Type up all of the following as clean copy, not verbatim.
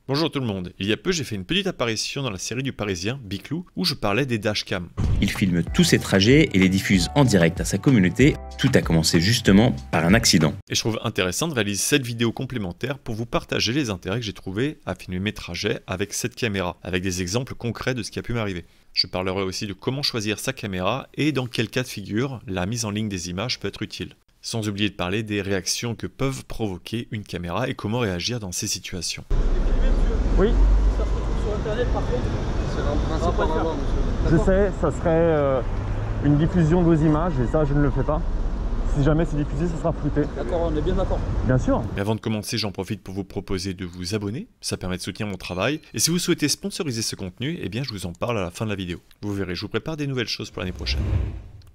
Bonjour tout le monde, il y a peu j'ai fait une petite apparition dans la série du Parisien, Biclou, où je parlais des dashcams. Il filme tous ses trajets et les diffuse en direct à sa communauté. Tout a commencé justement par un accident. Et je trouve intéressant de réaliser cette vidéo complémentaire pour vous partager les intérêts que j'ai trouvés à filmer mes trajets avec cette caméra, avec des exemples concrets de ce qui a pu m'arriver. Je parlerai aussi de comment choisir sa caméra et dans quel cas de figure la mise en ligne des images peut être utile. Sans oublier de parler des réactions que peuvent provoquer une caméra et comment réagir dans ces situations. Oui. Ça se retrouve sur internet par contre. C'est un principe en avant, monsieur. Je sais, ça serait une diffusion de vos images et ça je ne le fais pas. Si jamais c'est diffusé, ça sera flouté. D'accord, on est bien d'accord. Bien sûr. Mais avant de commencer, j'en profite pour vous proposer de vous abonner, ça permet de soutenir mon travail. Et si vous souhaitez sponsoriser ce contenu, eh bien je vous en parle à la fin de la vidéo. Vous verrez, je vous prépare des nouvelles choses pour l'année prochaine.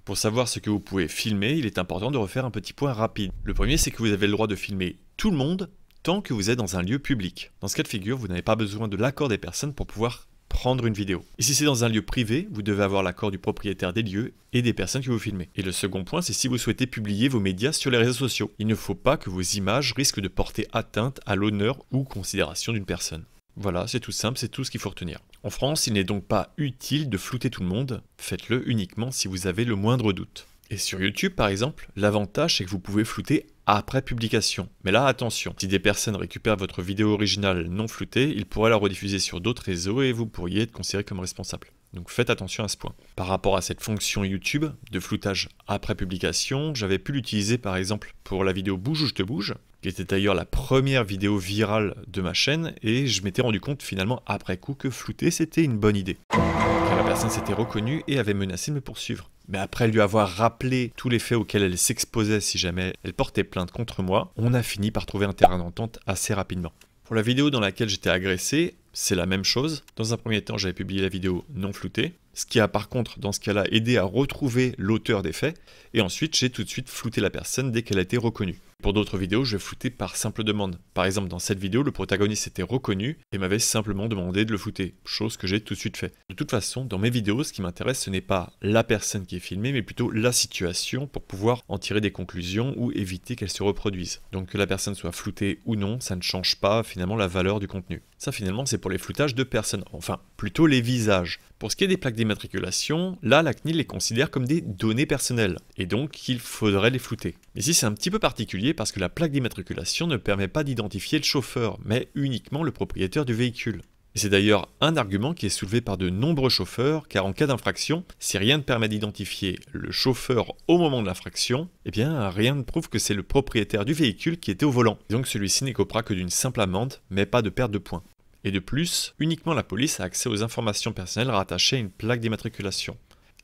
Pour savoir ce que vous pouvez filmer, il est important de refaire un petit point rapide. Le premier, c'est que vous avez le droit de filmer tout le monde tant que vous êtes dans un lieu public. Dans ce cas de figure, vous n'avez pas besoin de l'accord des personnes pour pouvoir prendre une vidéo. Et si c'est dans un lieu privé, vous devez avoir l'accord du propriétaire des lieux et des personnes que vous filmez. Et le second point, c'est si vous souhaitez publier vos médias sur les réseaux sociaux. Il ne faut pas que vos images risquent de porter atteinte à l'honneur ou considération d'une personne. Voilà, c'est tout simple, c'est tout ce qu'il faut retenir. En France, il n'est donc pas utile de flouter tout le monde, faites-le uniquement si vous avez le moindre doute. Et sur YouTube par exemple, l'avantage c'est que vous pouvez flouter après publication. Mais là attention, si des personnes récupèrent votre vidéo originale non floutée, ils pourraient la rediffuser sur d'autres réseaux et vous pourriez être considéré comme responsable. Donc faites attention à ce point. Par rapport à cette fonction YouTube de floutage après publication, j'avais pu l'utiliser par exemple pour la vidéo Bouge ou je te bouge, qui était d'ailleurs la première vidéo virale de ma chaîne, et je m'étais rendu compte finalement après coup que flouter c'était une bonne idée. Car la personne s'était reconnue et avait menacé de me poursuivre. Mais après lui avoir rappelé tous les faits auxquels elle s'exposait si jamais elle portait plainte contre moi, on a fini par trouver un terrain d'entente assez rapidement. Pour la vidéo dans laquelle j'étais agressé, c'est la même chose. Dans un premier temps, j'avais publié la vidéo non floutée, ce qui a par contre, dans ce cas-là, aidé à retrouver l'auteur des faits, et ensuite j'ai tout de suite flouté la personne dès qu'elle a été reconnue. Pour d'autres vidéos, je vais flouter par simple demande. Par exemple, dans cette vidéo, le protagoniste était reconnu et m'avait simplement demandé de le flouter, chose que j'ai tout de suite fait. De toute façon, dans mes vidéos, ce qui m'intéresse, ce n'est pas la personne qui est filmée, mais plutôt la situation pour pouvoir en tirer des conclusions ou éviter qu'elle se reproduise. Donc que la personne soit floutée ou non, ça ne change pas finalement la valeur du contenu. Ça finalement, c'est pour les floutages de personnes, enfin plutôt les visages. Pour ce qui est des plaques d'immatriculation, là la CNIL les considère comme des données personnelles, et donc il faudrait les flouter. Mais ici c'est un petit peu particulier parce que la plaque d'immatriculation ne permet pas d'identifier le chauffeur, mais uniquement le propriétaire du véhicule. Et c'est d'ailleurs un argument qui est soulevé par de nombreux chauffeurs, car en cas d'infraction, si rien ne permet d'identifier le chauffeur au moment de l'infraction, eh bien rien ne prouve que c'est le propriétaire du véhicule qui était au volant. Et donc celui-ci n'écopera que d'une simple amende, mais pas de perte de points. Et de plus, uniquement la police a accès aux informations personnelles rattachées à une plaque d'immatriculation.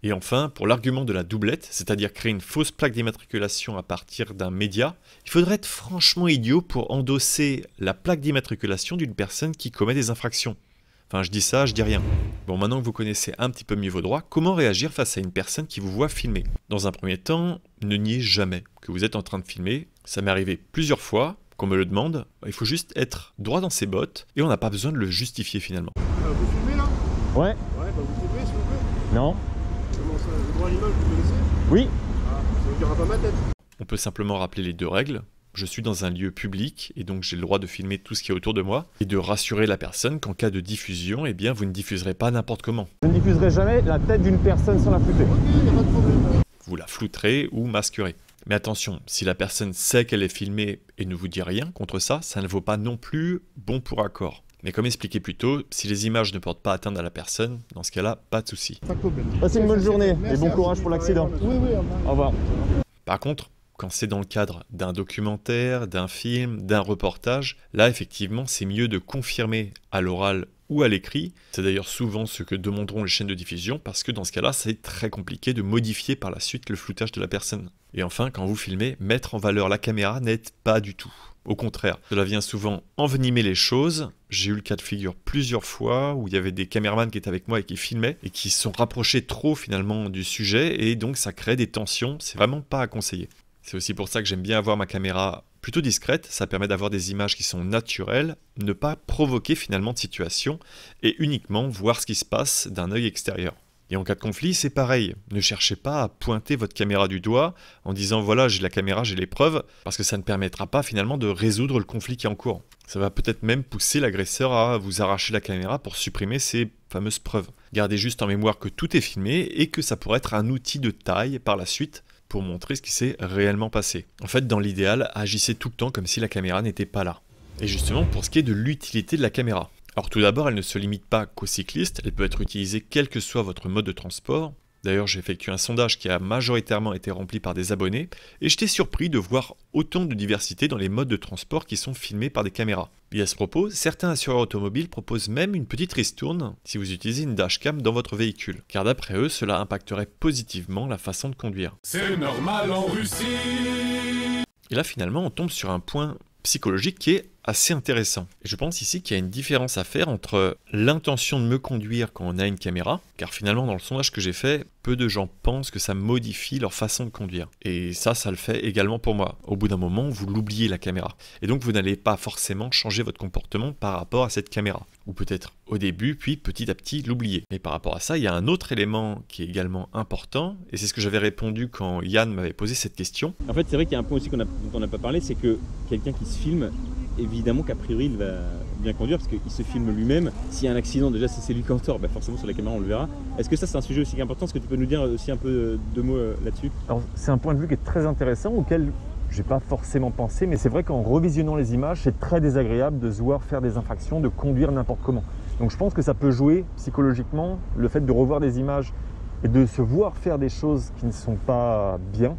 Et enfin, pour l'argument de la doublette, c'est-à-dire créer une fausse plaque d'immatriculation à partir d'un média, il faudrait être franchement idiot pour endosser la plaque d'immatriculation d'une personne qui commet des infractions. Enfin, je dis ça, je dis rien. Bon, maintenant que vous connaissez un petit peu mieux vos droits, comment réagir face à une personne qui vous voit filmer? Dans un premier temps, ne niez jamais que vous êtes en train de filmer. Ça m'est arrivé plusieurs fois. Qu'on me le demande, il faut juste être droit dans ses bottes et on n'a pas besoin de le justifier finalement. Vous filmez là? Ouais. Ouais, bah vous filmez s'il vous plaît. Non. Comment ça? Le droit à l'image, vous connaissez? Oui. Ah, ça vous dira pas ma tête. On peut simplement rappeler les deux règles. Je suis dans un lieu public et donc j'ai le droit de filmer tout ce qui est autour de moi et de rassurer la personne qu'en cas de diffusion, eh bien vous ne diffuserez pas n'importe comment. Je ne diffuserai jamais la tête d'une personne sans la flouter. Ok, y a pas de problème. Vous la flouterez ou masquerez. Mais attention, si la personne sait qu'elle est filmée et ne vous dit rien contre ça, ça ne vaut pas non plus bon pour accord. Mais comme expliqué plus tôt, si les images ne portent pas atteinte à la personne, dans ce cas-là, pas de souci. Pas de problème. Passez une bonne journée et Merci bon à courage vous. pour l'accident. Oui, oui, Au revoir. Par contre, quand c'est dans le cadre d'un documentaire, d'un film, d'un reportage, là effectivement c'est mieux de confirmer à l'oral ou à l'écrit. C'est d'ailleurs souvent ce que demanderont les chaînes de diffusion parce que dans ce cas-là c'est très compliqué de modifier par la suite le floutage de la personne. Et enfin, quand vous filmez, mettre en valeur la caméra n'aide pas du tout. Au contraire, cela vient souvent envenimer les choses. J'ai eu le cas de figure plusieurs fois où il y avait des caméramans qui étaient avec moi et qui filmaient et qui se sont rapprochés trop finalement du sujet et donc ça crée des tensions, c'est vraiment pas à conseiller. C'est aussi pour ça que j'aime bien avoir ma caméra plutôt discrète, ça permet d'avoir des images qui sont naturelles, ne pas provoquer finalement de situation et uniquement voir ce qui se passe d'un œil extérieur. Et en cas de conflit, c'est pareil. Ne cherchez pas à pointer votre caméra du doigt en disant voilà, j'ai la caméra, j'ai les preuves, parce que ça ne permettra pas finalement de résoudre le conflit qui est en cours. Ça va peut-être même pousser l'agresseur à vous arracher la caméra pour supprimer ces fameuses preuves. Gardez juste en mémoire que tout est filmé et que ça pourrait être un outil de taille par la suite pour montrer ce qui s'est réellement passé. En fait, dans l'idéal, agissez tout le temps comme si la caméra n'était pas là. Et justement, pour ce qui est de l'utilité de la caméra. Alors tout d'abord, elle ne se limite pas qu'aux cyclistes, elle peut être utilisée quel que soit votre mode de transport. D'ailleurs, j'ai effectué un sondage qui a majoritairement été rempli par des abonnés, et j'étais surpris de voir autant de diversité dans les modes de transport qui sont filmés par des caméras. Et à ce propos, certains assureurs automobiles proposent même une petite ristourne si vous utilisez une dashcam dans votre véhicule, car d'après eux, cela impacterait positivement la façon de conduire. C'est normal en Russie. Et là, finalement, on tombe sur un point psychologique qui est assez intéressant. Et je pense ici qu'il y a une différence à faire entre l'intention de me conduire quand on a une caméra, car finalement dans le sondage que j'ai fait, peu de gens pensent que ça modifie leur façon de conduire. Et ça le fait également pour moi. Au bout d'un moment, vous l'oubliez la caméra. Et donc vous n'allez pas forcément changer votre comportement par rapport à cette caméra. Ou peut-être au début, puis petit à petit l'oublier. Mais par rapport à ça, il y a un autre élément qui est également important, et c'est ce que j'avais répondu quand Yann m'avait posé cette question. En fait, c'est vrai qu'il y a un point aussi dont on n'a pas parlé, c'est que quelqu'un qui se filme, évidemment qu'a priori il va bien conduire parce qu'il se filme lui-même. S'il y a un accident, déjà si c'est lui qui en tort, forcément sur la caméra on le verra. Est-ce que ça c'est un sujet aussi important? Est-ce que tu peux nous dire aussi un peu deux mots là-dessus? Alors c'est un point de vue qui est très intéressant auquel j'ai pas forcément pensé, mais c'est vrai qu'en revisionnant les images, c'est très désagréable de se voir faire des infractions, de conduire n'importe comment. Donc je pense que ça peut jouer psychologiquement, le fait de revoir des images et de se voir faire des choses qui ne sont pas bien,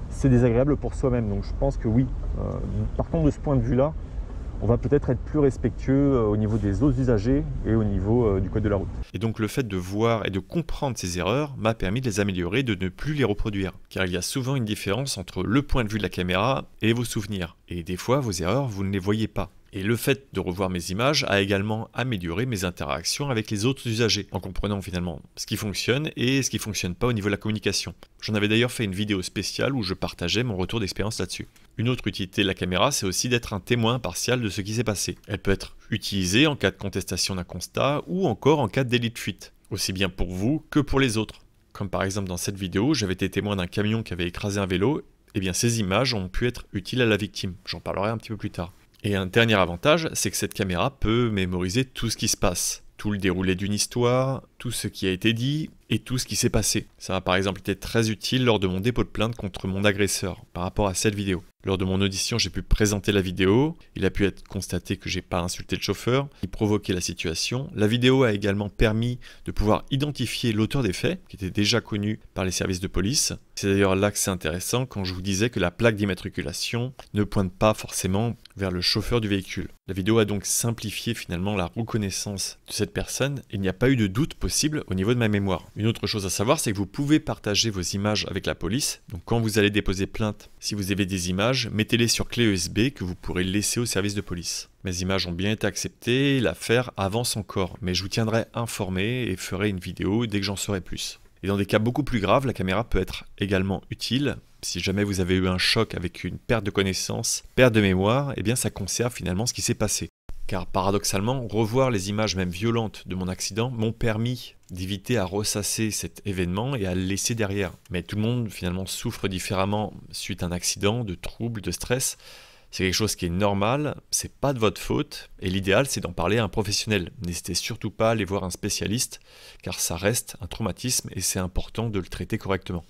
c'est désagréable pour soi-même. Donc je pense que oui, par contre de ce point de vue-là, on va peut-être être plus respectueux au niveau des autres usagers et au niveau du code de la route. Et donc le fait de voir et de comprendre ces erreurs m'a permis de les améliorer, de ne plus les reproduire. Car il y a souvent une différence entre le point de vue de la caméra et vos souvenirs. Et des fois, vos erreurs, vous ne les voyez pas. Et le fait de revoir mes images a également amélioré mes interactions avec les autres usagers, en comprenant finalement ce qui fonctionne et ce qui ne fonctionne pas au niveau de la communication. J'en avais d'ailleurs fait une vidéo spéciale où je partageais mon retour d'expérience là-dessus. Une autre utilité de la caméra, c'est aussi d'être un témoin impartial de ce qui s'est passé. Elle peut être utilisée en cas de contestation d'un constat ou encore en cas de délit de fuite, aussi bien pour vous que pour les autres. Comme par exemple dans cette vidéo, j'avais été témoin d'un camion qui avait écrasé un vélo, et bien ces images ont pu être utiles à la victime. J'en parlerai un petit peu plus tard. Et un dernier avantage, c'est que cette caméra peut mémoriser tout ce qui se passe. Tout le déroulé d'une histoire, tout ce qui a été dit et tout ce qui s'est passé. Ça a par exemple été très utile lors de mon dépôt de plainte contre mon agresseur par rapport à cette vidéo. Lors de mon audition, j'ai pu présenter la vidéo, il a pu être constaté que j'ai pas insulté le chauffeur, qui provoquait la situation. La vidéo a également permis de pouvoir identifier l'auteur des faits, qui était déjà connu par les services de police. C'est d'ailleurs là que c'est intéressant quand je vous disais que la plaque d'immatriculation ne pointe pas forcément vers le chauffeur du véhicule. La vidéo a donc simplifié finalement la reconnaissance de cette personne, il n'y a pas eu de doute possible au niveau de ma mémoire. Une autre chose à savoir, c'est que vous pouvez partager vos images avec la police, donc quand vous allez déposer plainte, si vous avez des images, mettez-les sur clé USB que vous pourrez laisser au service de police. Mes images ont bien été acceptées, l'affaire avance encore, mais je vous tiendrai informé et ferai une vidéo dès que j'en saurai plus. Et dans des cas beaucoup plus graves, la caméra peut être également utile. Si jamais vous avez eu un choc avec une perte de connaissance, perte de mémoire, eh bien ça conserve finalement ce qui s'est passé. Car paradoxalement, revoir les images même violentes de mon accident m'ont permis d'éviter à ressasser cet événement et à le laisser derrière. Mais tout le monde finalement souffre différemment suite à un accident, de troubles, de stress. C'est quelque chose qui est normal, c'est pas de votre faute, et l'idéal c'est d'en parler à un professionnel. N'hésitez surtout pas à aller voir un spécialiste, car ça reste un traumatisme et c'est important de le traiter correctement.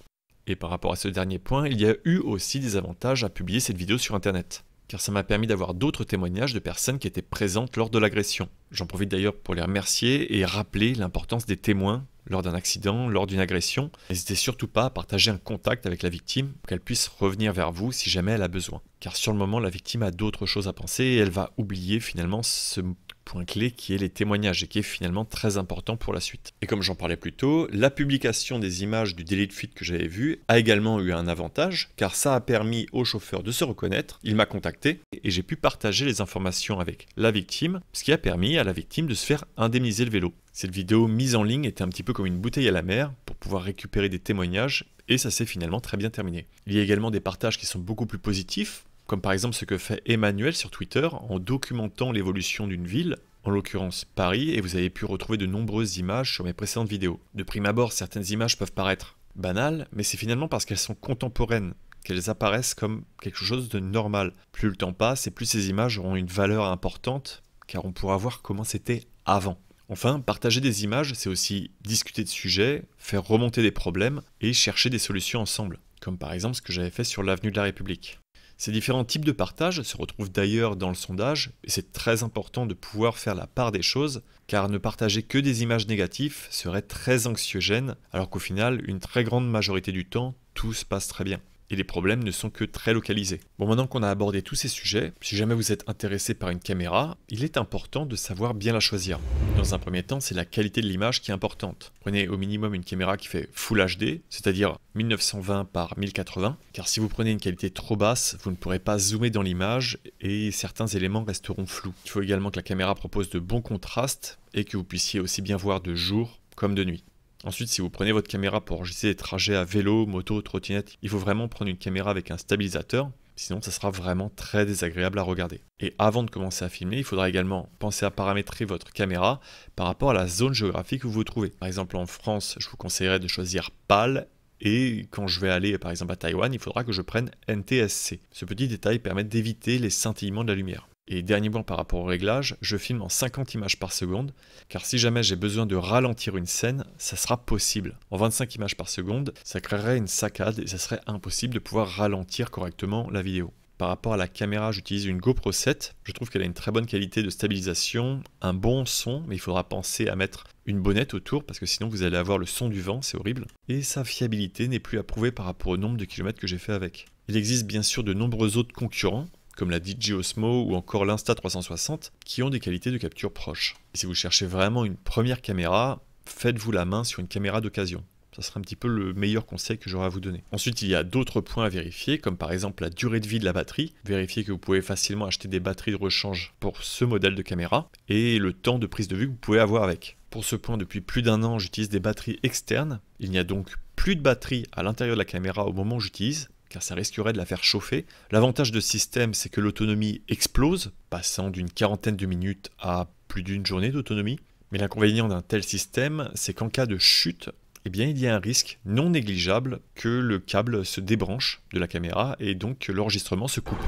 Et par rapport à ce dernier point, il y a eu aussi des avantages à publier cette vidéo sur internet, car ça m'a permis d'avoir d'autres témoignages de personnes qui étaient présentes lors de l'agression. J'en profite d'ailleurs pour les remercier et rappeler l'importance des témoins lors d'un accident, lors d'une agression. N'hésitez surtout pas à partager un contact avec la victime pour qu'elle puisse revenir vers vous si jamais elle a besoin. Car sur le moment, la victime a d'autres choses à penser et elle va oublier finalement ce point clé qui est les témoignages et qui est finalement très important pour la suite. Et comme j'en parlais plus tôt, la publication des images du délit de fuite que j'avais vu a également eu un avantage car ça a permis au chauffeur de se reconnaître, il m'a contacté et j'ai pu partager les informations avec la victime, ce qui a permis à la victime de se faire indemniser le vélo. Cette vidéo mise en ligne était un petit peu comme une bouteille à la mer pour pouvoir récupérer des témoignages et ça s'est finalement très bien terminé. Il y a également des partages qui sont beaucoup plus positifs, comme par exemple ce que fait Emmanuel sur Twitter en documentant l'évolution d'une ville, en l'occurrence Paris, et vous avez pu retrouver de nombreuses images sur mes précédentes vidéos. De prime abord, certaines images peuvent paraître banales, mais c'est finalement parce qu'elles sont contemporaines qu'elles apparaissent comme quelque chose de normal. Plus le temps passe et plus ces images auront une valeur importante, car on pourra voir comment c'était avant. Enfin, partager des images, c'est aussi discuter de sujets, faire remonter des problèmes et chercher des solutions ensemble, comme par exemple ce que j'avais fait sur l'avenue de la République. Ces différents types de partage se retrouvent d'ailleurs dans le sondage, et c'est très important de pouvoir faire la part des choses, car ne partager que des images négatives serait très anxiogène, alors qu'au final, une très grande majorité du temps, tout se passe très bien. Et les problèmes ne sont que très localisés. Bon, maintenant qu'on a abordé tous ces sujets, si jamais vous êtes intéressé par une caméra, il est important de savoir bien la choisir. Dans un premier temps, c'est la qualité de l'image qui est importante. Prenez au minimum une caméra qui fait Full HD, c'est-à-dire 1920 par 1080, car si vous prenez une qualité trop basse, vous ne pourrez pas zoomer dans l'image et certains éléments resteront flous. Il faut également que la caméra propose de bons contrastes et que vous puissiez aussi bien voir de jour comme de nuit. Ensuite, si vous prenez votre caméra pour enregistrer des trajets à vélo, moto, trottinette, il faut vraiment prendre une caméra avec un stabilisateur, sinon ça sera vraiment très désagréable à regarder. Et avant de commencer à filmer, il faudra également penser à paramétrer votre caméra par rapport à la zone géographique où vous vous trouvez. Par exemple en France, je vous conseillerais de choisir PAL, et quand je vais aller par exemple à Taïwan, il faudra que je prenne NTSC. Ce petit détail permet d'éviter les scintillements de la lumière. Et dernier point par rapport au réglage, je filme en 50 images par seconde, car si jamais j'ai besoin de ralentir une scène, ça sera possible. En 25 images par seconde, ça créerait une saccade et ça serait impossible de pouvoir ralentir correctement la vidéo. Par rapport à la caméra, j'utilise une GoPro 7, je trouve qu'elle a une très bonne qualité de stabilisation, un bon son, mais il faudra penser à mettre une bonnette autour, parce que sinon vous allez avoir le son du vent, c'est horrible. Et sa fiabilité n'est plus approuvée par rapport au nombre de kilomètres que j'ai fait avec. Il existe bien sûr de nombreux autres concurrents, comme la DJI Osmo ou encore l'Insta360, qui ont des qualités de capture proches. Et si vous cherchez vraiment une première caméra, faites-vous la main sur une caméra d'occasion. Ça sera un petit peu le meilleur conseil que j'aurai à vous donner. Ensuite, il y a d'autres points à vérifier, comme par exemple la durée de vie de la batterie. Vérifiez que vous pouvez facilement acheter des batteries de rechange pour ce modèle de caméra, et le temps de prise de vue que vous pouvez avoir avec. Pour ce point, depuis plus d'1 an, j'utilise des batteries externes. Il n'y a donc plus de batterie à l'intérieur de la caméra au moment où j'utilise, car ça risquerait de la faire chauffer. L'avantage de ce système, c'est que l'autonomie explose, passant d'une quarantaine de minutes à plus d'une journée d'autonomie. Mais l'inconvénient d'un tel système, c'est qu'en cas de chute, eh bien, il y a un risque non négligeable que le câble se débranche de la caméra et donc que l'enregistrement se coupe.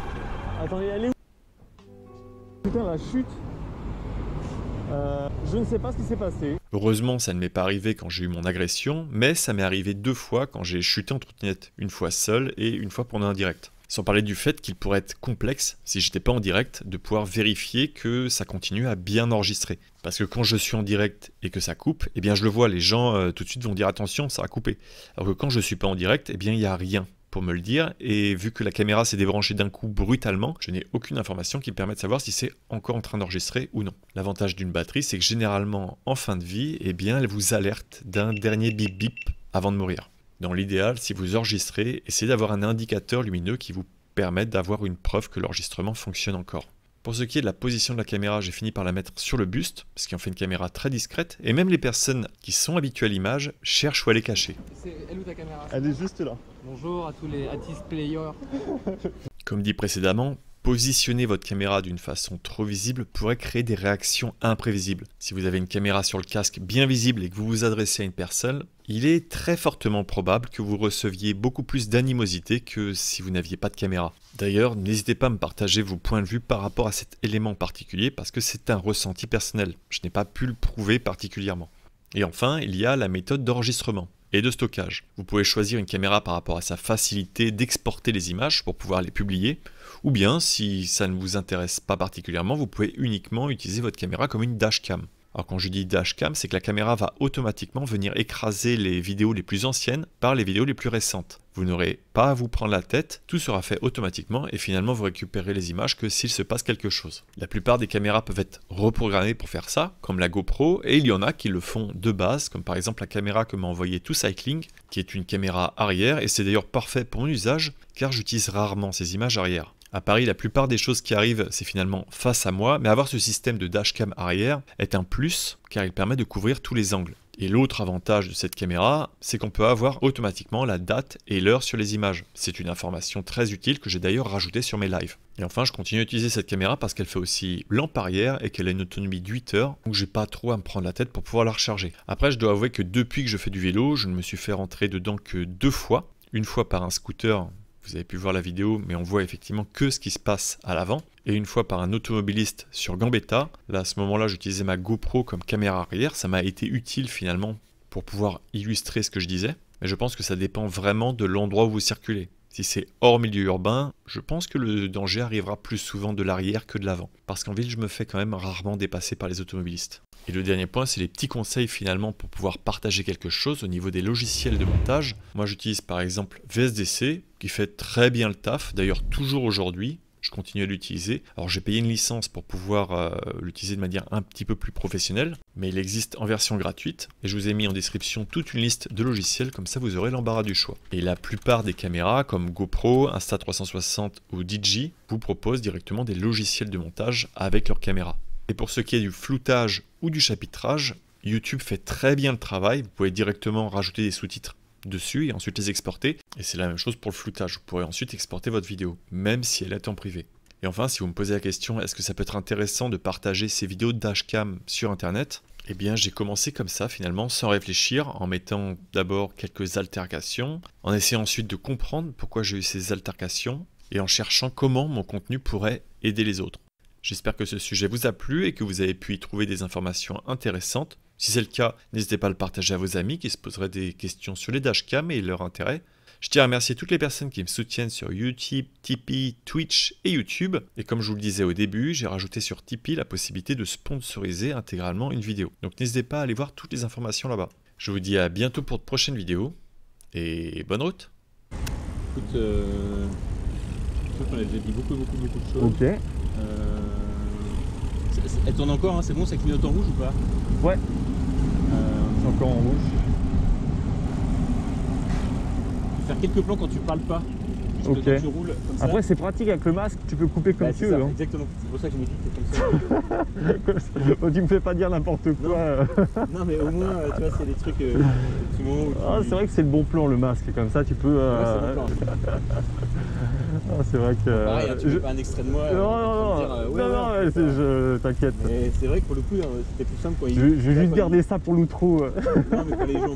Attendez, elle est où? Putain, la chute. Je ne sais pas ce qui s'est passé. Heureusement, ça ne m'est pas arrivé quand j'ai eu mon agression, mais ça m'est arrivé 2 fois quand j'ai chuté en trottinette, une fois seul et une fois pendant un direct. Sans parler du fait qu'il pourrait être complexe, si j'étais pas en direct, de pouvoir vérifier que ça continue à bien enregistrer. Parce que quand je suis en direct et que ça coupe, eh bien je le vois, les gens tout de suite vont dire attention, ça a coupé. Alors que quand je suis pas en direct, eh bien il n'y a rien pour me le dire, et vu que la caméra s'est débranchée d'un coup brutalement, je n'ai aucune information qui me permet de savoir si c'est encore en train d'enregistrer ou non. L'avantage d'une batterie, c'est que généralement en fin de vie, eh bien elle vous alerte d'un dernier bip bip avant de mourir. Dans l'idéal, si vous enregistrez, essayez d'avoir un indicateur lumineux qui vous permette d'avoir une preuve que l'enregistrement fonctionne encore. Pour ce qui est de la position de la caméra, j'ai fini par la mettre sur le buste, ce qui en fait une caméra très discrète, et même les personnes qui sont habituées à l'image cherchent où aller cacher. Elle est où ta caméra? Elle est juste là. Bonjour à tous les artistes players. Comme dit précédemment, positionner votre caméra d'une façon trop visible pourrait créer des réactions imprévisibles. Si vous avez une caméra sur le casque bien visible et que vous vous adressez à une personne, il est très fortement probable que vous receviez beaucoup plus d'animosité que si vous n'aviez pas de caméra. D'ailleurs, n'hésitez pas à me partager vos points de vue par rapport à cet élément particulier parce que c'est un ressenti personnel. Je n'ai pas pu le prouver particulièrement. Et enfin, il y a la méthode d'enregistrement et de stockage. Vous pouvez choisir une caméra par rapport à sa facilité d'exporter les images pour pouvoir les publier, ou bien, si ça ne vous intéresse pas particulièrement, vous pouvez uniquement utiliser votre caméra comme une dashcam. Alors quand je dis dashcam, c'est que la caméra va automatiquement venir écraser les vidéos les plus anciennes par les vidéos les plus récentes. Vous n'aurez pas à vous prendre la tête, tout sera fait automatiquement et finalement vous récupérez les images que s'il se passe quelque chose. La plupart des caméras peuvent être reprogrammées pour faire ça, comme la GoPro, et il y en a qui le font de base, comme par exemple la caméra que m'a envoyée 2Cycling, qui est une caméra arrière, et c'est d'ailleurs parfait pour mon usage, car j'utilise rarement ces images arrière. À Paris, la plupart des choses qui arrivent, c'est finalement face à moi, mais avoir ce système de dashcam arrière est un plus, car il permet de couvrir tous les angles. Et l'autre avantage de cette caméra, c'est qu'on peut avoir automatiquement la date et l'heure sur les images. C'est une information très utile que j'ai d'ailleurs rajoutée sur mes lives. Et enfin, je continue à utiliser cette caméra parce qu'elle fait aussi lampe arrière et qu'elle a une autonomie de 8 heures, donc j'ai pas trop à me prendre la tête pour pouvoir la recharger. Après, je dois avouer que depuis que je fais du vélo, je ne me suis fait rentrer dedans que 2 fois. Une fois par un scooter vous avez pu voir la vidéo, mais on voit effectivement que ce qui se passe à l'avant. Et une fois par un automobiliste sur Gambetta, là à ce moment-là j'utilisais ma GoPro comme caméra arrière, ça m'a été utile finalement pour pouvoir illustrer ce que je disais. Mais je pense que ça dépend vraiment de l'endroit où vous circulez. Si c'est hors milieu urbain, je pense que le danger arrivera plus souvent de l'arrière que de l'avant. Parce qu'en ville, je me fais quand même rarement dépasser par les automobilistes. Et le dernier point, c'est les petits conseils finalement pour pouvoir partager quelque chose au niveau des logiciels de montage. Moi, j'utilise par exemple VSDC, qui fait très bien le taf, d'ailleurs toujours aujourd'hui. Je continue à l'utiliser. Alors j'ai payé une licence pour pouvoir l'utiliser de manière un petit peu plus professionnelle, mais il existe en version gratuite et je vous ai mis en description toute une liste de logiciels, comme ça vous aurez l'embarras du choix. Et la plupart des caméras comme GoPro, Insta360 ou DJI vous proposent directement des logiciels de montage avec leur caméra. Et pour ce qui est du floutage ou du chapitrage, YouTube fait très bien le travail, vous pouvez directement rajouter des sous-titres dessus et ensuite les exporter. Et c'est la même chose pour le floutage, vous pourrez ensuite exporter votre vidéo, même si elle est en privé. Et enfin, si vous me posez la question, est-ce que ça peut être intéressant de partager ces vidéos de dashcam sur internet? Eh bien, j'ai commencé comme ça finalement, sans réfléchir, en mettant d'abord quelques altercations, en essayant ensuite de comprendre pourquoi j'ai eu ces altercations, et en cherchant comment mon contenu pourrait aider les autres. J'espère que ce sujet vous a plu et que vous avez pu y trouver des informations intéressantes. Si c'est le cas, n'hésitez pas à le partager à vos amis qui se poseraient des questions sur les dashcams et leur intérêt. Je tiens à remercier toutes les personnes qui me soutiennent sur Utip, Tipeee, Twitch et YouTube. Et comme je vous le disais au début, j'ai rajouté sur Tipeee la possibilité de sponsoriser intégralement une vidéo. Donc n'hésitez pas à aller voir toutes les informations là-bas. Je vous dis à bientôt pour de prochaines vidéos et bonne route. Écoute, je trouve qu'on a déjà dit beaucoup de choses. Ok. Elle tourne encore, hein, c'est bon, ça clignote en rouge ou pas? Ouais. C'est encore en rouge. Faire quelques plans quand tu parles pas. Parce que Ok. quand tu roules comme ça. Après, c'est pratique avec le masque, tu peux couper comme Bah, tu c'est veux. ça, Hein. exactement. C'est pour ça que je me dis que c'est comme ça. Oh, tu me fais pas dire n'importe quoi. Non, mais au moins, tu vois, c'est des trucs. Du moment où Ah, c'est vrai que c'est le bon plan le masque, comme ça tu peux. Ouais, c'est le bon plan. Ah, c'est vrai que. Pareil, hein, tu veux pas un extrait de moi. Je t'inquiète. Mais c'est vrai que pour le coup, c'était plus simple quand il. Je vais juste garder ça pour l'outro. Non, mais quand les gens.